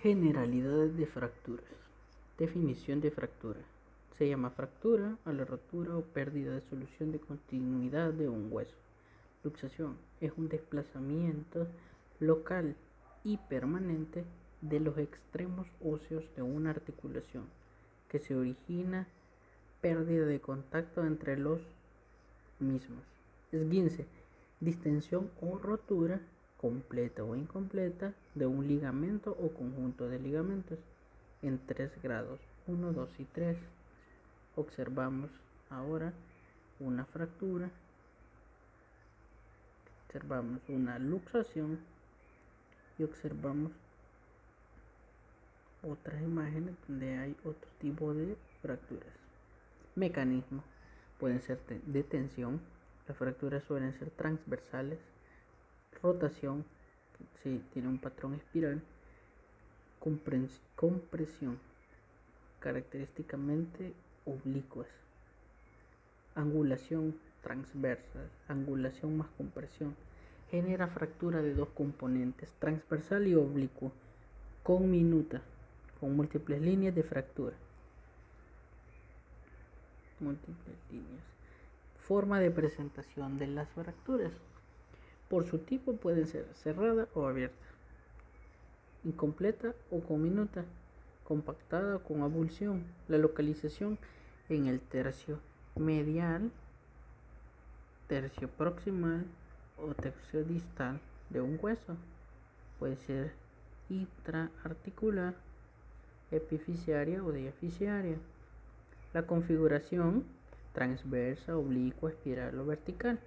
Generalidades de fracturas. Definición de fractura. Se llama fractura a la rotura o pérdida de solución de continuidad de un hueso. Luxación es un desplazamiento local y permanente de los extremos óseos de una articulación que se origina pérdida de contacto entre los mismos. Esguince, distensión o rotura completa o incompleta de un ligamento o conjunto de ligamentos en 3 grados, 1, 2 y 3. Observamos ahora una fractura, observamos una luxación y observamos otras imágenes donde hay otro tipo de fracturas. Mecanismo: pueden ser de tensión, las fracturas suelen ser transversales, rotación, si tiene un patrón espiral, compresión, característicamente oblicuas, angulación transversa, angulación más compresión, genera fractura de dos componentes, transversal y oblicuo, con minuta, con múltiples líneas de fractura. Múltiples líneas. Forma de presentación de las fracturas. Por su tipo pueden ser cerrada o abierta, incompleta o con minuta, compactada o con avulsión. La localización en el tercio medial, tercio proximal o tercio distal de un hueso. Puede ser intraarticular, epifisiaria o diafisiaria. La configuración transversa, oblicua, espiral o vertical.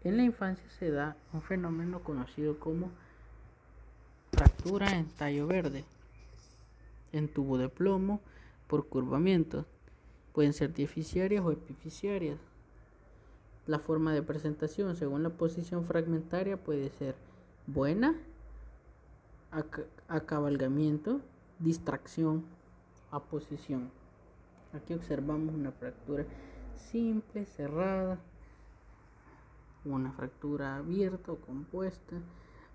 En la infancia se da un fenómeno conocido como fractura en tallo verde, en tubo de plomo por curvamiento. Pueden ser diafisiarias o epifisiarias. La forma de presentación según la posición fragmentaria puede ser buena, acabalgamiento, distracción, aposición. Aquí observamos una fractura simple, cerrada, una fractura abierta o compuesta,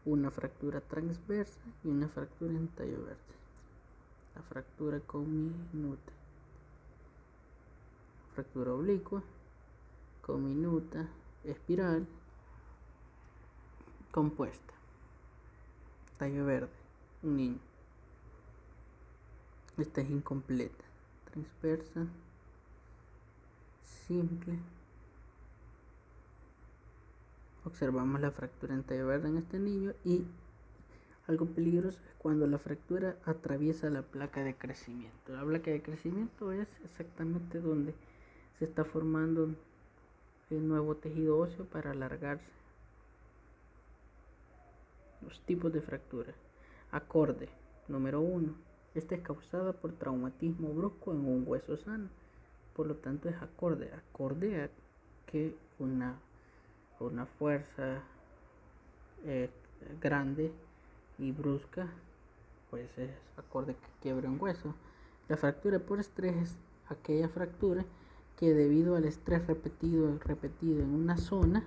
una fractura transversa y una fractura en tallo verde. La fractura comminuta, fractura oblicua, comminuta, espiral, compuesta. Tallo verde, un niño. Esta es incompleta, transversa, simple. Observamos la fractura en tallo verde en este niño y algo peligroso es cuando la fractura atraviesa la placa de crecimiento. La placa de crecimiento es exactamente donde se está formando el nuevo tejido óseo para alargarse. Los tipos de fractura. Acorde, número 1. Esta es causada por traumatismo brusco en un hueso sano. Por lo tanto es acorde a que una fuerza grande y brusca, pues es acorde que quiebre un hueso. La fractura por estrés es aquella fractura que debido al estrés repetido en una zona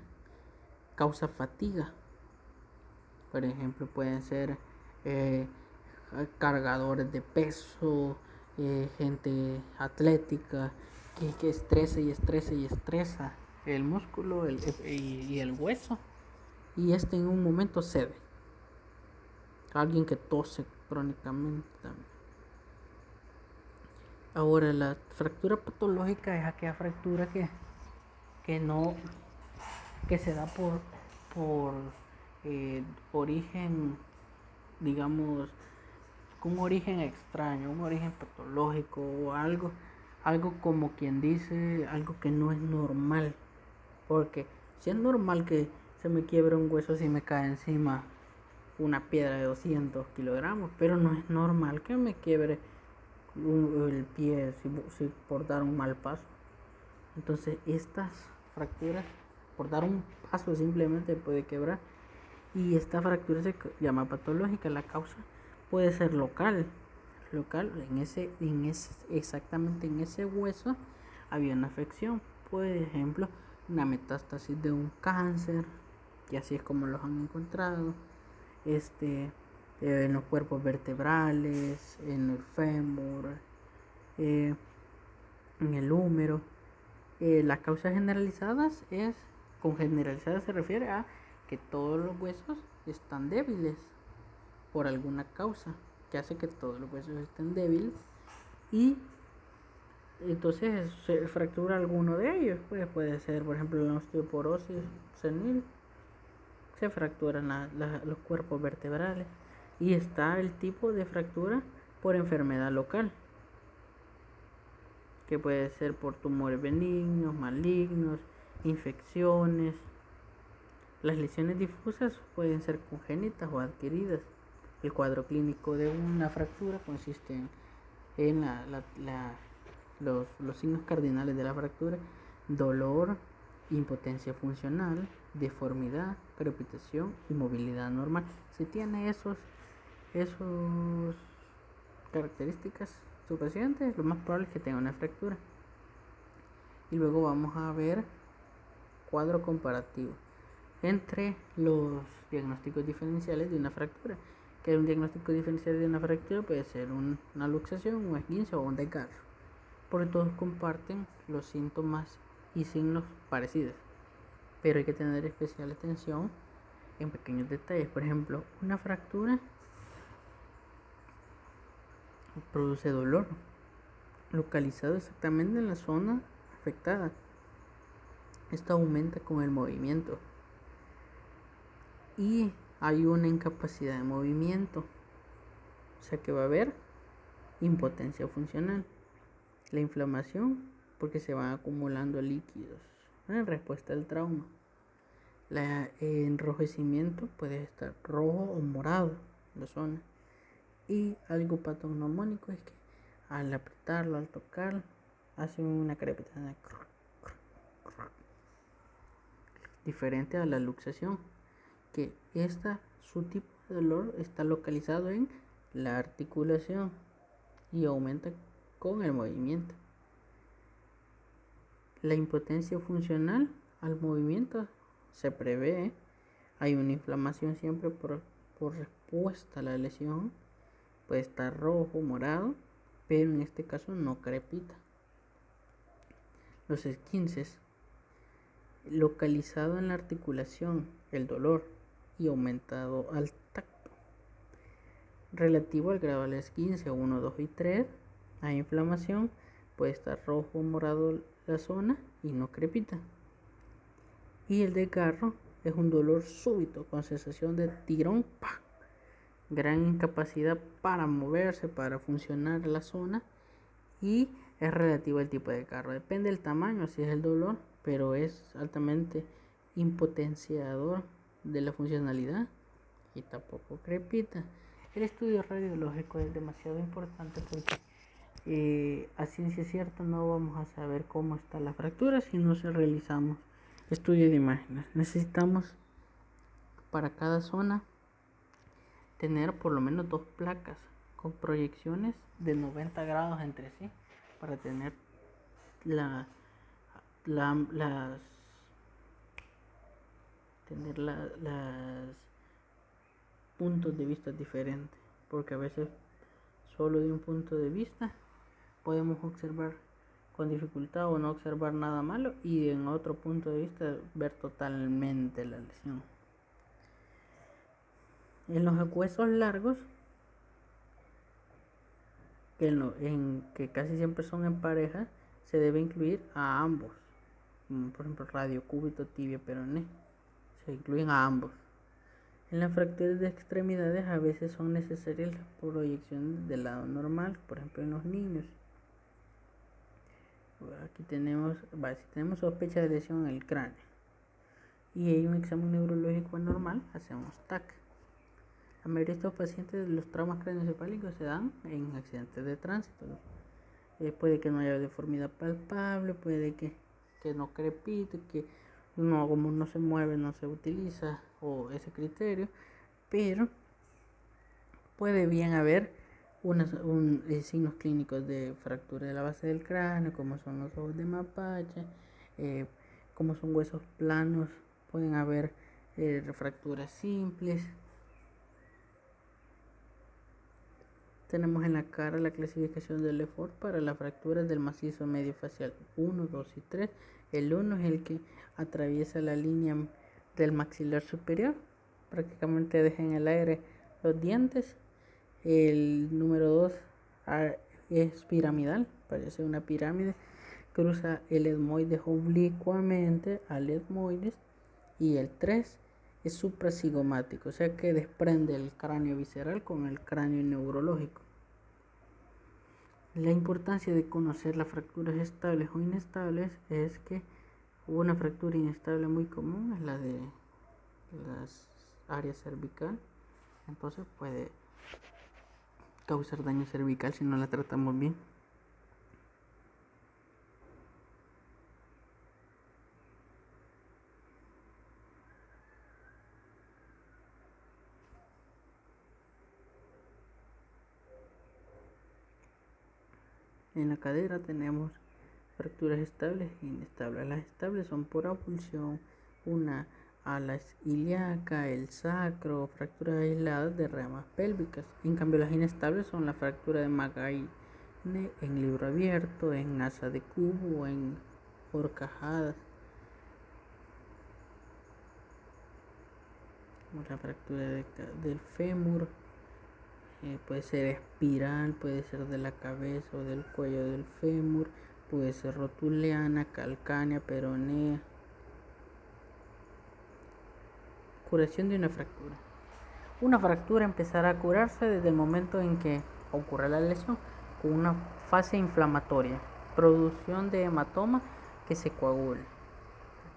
causa fatiga. Por ejemplo, pueden ser cargadores de peso, gente atlética que estresa el músculo y el hueso, y en un momento cede. Alguien que tose crónicamente también. Ahora, la fractura patológica es aquella fractura que se da por origen, digamos, un origen extraño, un origen patológico o algo como quien dice, algo que no es normal. Porque si es normal que se me quiebre un hueso si me cae encima una piedra de 200 kilogramos, pero no es normal que me quiebre el pie si por dar un mal paso. Entonces estas fracturas por dar un paso simplemente puede quebrar, y esta fractura se llama patológica. La causa puede ser local, exactamente en ese hueso había una afección, por ejemplo una metástasis de un cáncer, y así es como los han encontrado. en los cuerpos vertebrales, en el fémur, en el húmero. Las causas generalizadas con generalizadas se refiere a que todos los huesos están débiles por alguna causa que hace que todos los huesos estén débiles y entonces se fractura alguno de ellos. Pues puede ser, por ejemplo, la osteoporosis senil, se fracturan los cuerpos vertebrales. Y está el tipo de fractura por enfermedad local, que puede ser por tumores benignos, malignos, infecciones. Las lesiones difusas pueden ser congénitas o adquiridas. El cuadro clínico de una fractura consiste en los signos cardinales de la fractura: dolor, impotencia funcional, deformidad, crepitación y movilidad normal. Si tiene esos características su paciente, lo más probable es que tenga una fractura. Y luego vamos a ver cuadro comparativo entre los diagnósticos diferenciales de una fractura. Que un diagnóstico diferencial de una fractura puede ser una luxación, un esguince o un desgarro, porque todos comparten los síntomas y signos parecidos, pero hay que tener especial atención en pequeños detalles. Por ejemplo, una fractura produce dolor localizado exactamente en la zona afectada. Esto aumenta con el movimiento y hay una incapacidad de movimiento, o sea que va a haber impotencia funcional. La inflamación, porque se van acumulando líquidos en respuesta al trauma. El enrojecimiento puede estar rojo o morado en la zona. Y algo patognomónico es que al apretarlo, al tocarlo, hace una crepitación diferente a la luxación, que su tipo de dolor está localizado en la articulación y aumenta con el movimiento. La impotencia funcional al movimiento se prevé. Hay una inflamación siempre por respuesta a la lesión. Puede estar rojo, morado, pero en este caso no crepita. Los esguinces, localizado en la articulación, el dolor y aumentado al tacto. Relativo al grado del esguince 1, 2 y 3, hay inflamación, puede estar rojo o morado la zona y no crepita. Y el desgarro es un dolor súbito con sensación de tirón, gran incapacidad para moverse, para funcionar la zona, y es relativo al tipo de desgarro. Depende del tamaño, si es el dolor, pero es altamente impotenciador de la funcionalidad y tampoco crepita. El estudio radiológico es demasiado importante porque a ciencia cierta no vamos a saber cómo está la fractura si no se realizamos estudio de imágenes. Necesitamos para cada zona tener por lo menos 2 placas con proyecciones de 90 grados entre sí para tener las puntos de vista diferentes, porque a veces solo de un punto de vista podemos observar con dificultad o no observar nada malo, y en otro punto de vista ver totalmente la lesión. En los huesos largos, que casi siempre son en pareja, se debe incluir a ambos, por ejemplo radio, cúbito, tibia, peroné, se incluyen a ambos. En las fracturas de extremidades a veces son necesarias las proyecciones del lado normal, por ejemplo en los niños. Aquí si tenemos sospecha de lesión en el cráneo y hay un examen neurológico anormal, hacemos TAC. La mayoría de estos pacientes, los traumas craneoencefálicos se dan en accidentes de tránsito. Puede que no haya deformidad palpable, puede que no crepite, que como no se mueve, no se utiliza o ese criterio, pero puede bien haber signos clínicos de fractura de la base del cráneo, como son los ojos de mapache, como son huesos planos, pueden haber fracturas simples. Tenemos en la cara la clasificación de Lefort para las fracturas del macizo medio facial 1, 2 y 3. El 1 es el que atraviesa la línea del maxilar superior, prácticamente deja en el aire los dientes. El número 2 es piramidal, parece una pirámide, cruza el etmoide oblicuamente al etmoides. Y el 3 es supracigomático, o sea que desprende el cráneo visceral con el cráneo neurológico. La importancia de conocer las fracturas estables o inestables es que una fractura inestable muy común es la de las áreas cervical, entonces puede causar daño cervical si no la tratamos bien. En la cadera tenemos fracturas estables e inestables. Las estables son por avulsión, una ala ilíaca, el sacro, fracturas aisladas de ramas pélvicas. En cambio, las inestables son la fractura de Magaine en libro abierto, en asa de cubo, en horcajadas. La fractura del fémur. Puede ser espiral, puede ser de la cabeza o del cuello del fémur, puede ser rotuliana, calcánea, peronea. Curación de una fractura. Una fractura empezará a curarse desde el momento en que ocurre la lesión, con una fase inflamatoria, producción de hematoma que se coagula.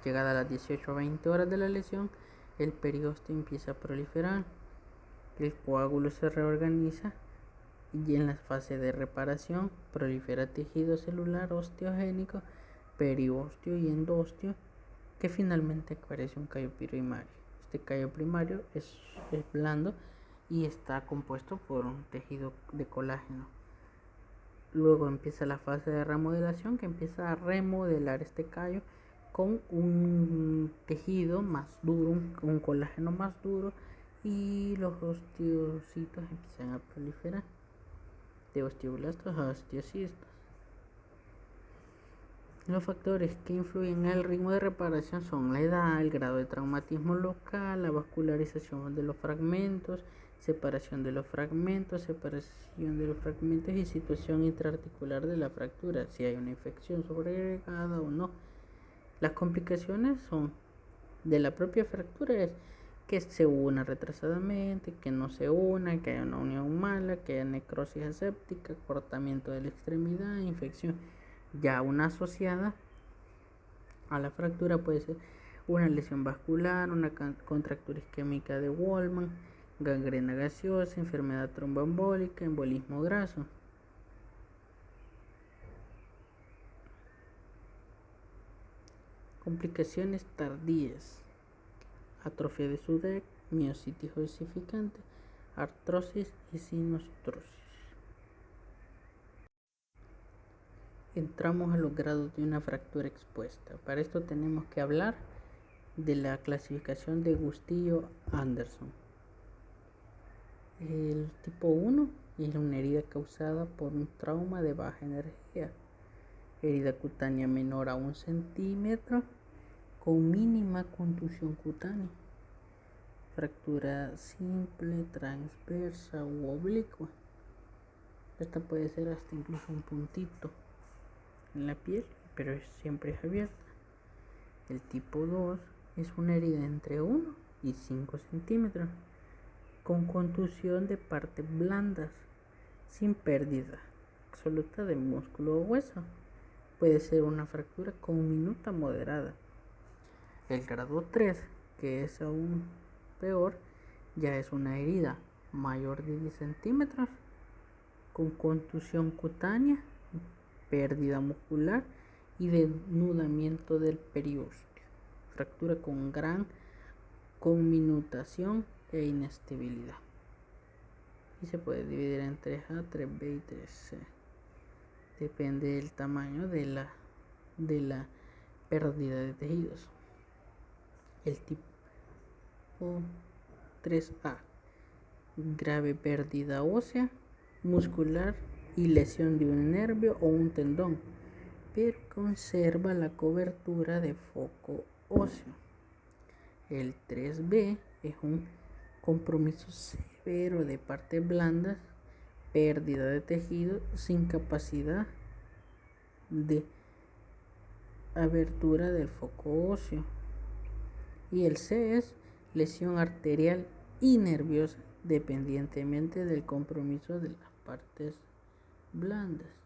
Llegada a las 18 a 20 horas de la lesión, el periósteo empieza a proliferar. El coágulo se reorganiza y en la fase de reparación prolifera tejido celular osteogénico, periósteo y endósteo, que finalmente aparece un callo primario. Este callo primario es blando y está compuesto por un tejido de colágeno. Luego empieza la fase de remodelación, que empieza a remodelar este callo con un tejido más duro, un colágeno más duro, y los osteocitos empiezan a proliferar, de osteoblastos a osteocistos. Los factores que influyen en el ritmo de reparación son la edad, el grado de traumatismo local, la vascularización de los fragmentos, separación de los fragmentos y situación intraarticular de la fractura, si hay una infección sobreagregada o no. Las complicaciones son de la propia fractura, es que se una retrasadamente, que no se una, que haya una unión mala, que haya necrosis aséptica, cortamiento de la extremidad, infección. Ya una asociada a la fractura puede ser una lesión vascular, una contractura isquémica de Wolman, gangrena gaseosa, enfermedad tromboembólica, embolismo graso. Complicaciones tardías: atrofia de Sudeck, miositis osificante, artrosis y sinostrosis. Entramos a los grados de una fractura expuesta. Para esto tenemos que hablar de la clasificación de Bustillo-Anderson. El tipo 1 es una herida causada por un trauma de baja energía. Herida cutánea menor a 1 centímetro con mínima contusión cutánea. Fractura simple, transversa u oblicua. Esta puede ser hasta incluso un puntito en la piel, pero siempre es abierta. El tipo 2 es una herida entre 1 y 5 centímetros con contusión de partes blandas sin pérdida absoluta de músculo o hueso. Puede ser una fractura con minuta moderada. El grado 3, que es aún peor, ya es una herida mayor de 10 centímetros con contusión cutánea, pérdida muscular y desnudamiento del periósteo. Fractura con gran conminutación e inestabilidad. Y se puede dividir en 3A, 3B y 3C. Depende del tamaño de la pérdida de tejidos. El tipo 3A, grave pérdida ósea, muscular y lesión de un nervio o un tendón, pero conserva la cobertura de foco óseo. El 3B es un compromiso severo de partes blandas, pérdida de tejido sin capacidad de abertura del foco óseo. Y el C es lesión arterial y nerviosa, dependientemente del compromiso de las partes blandas.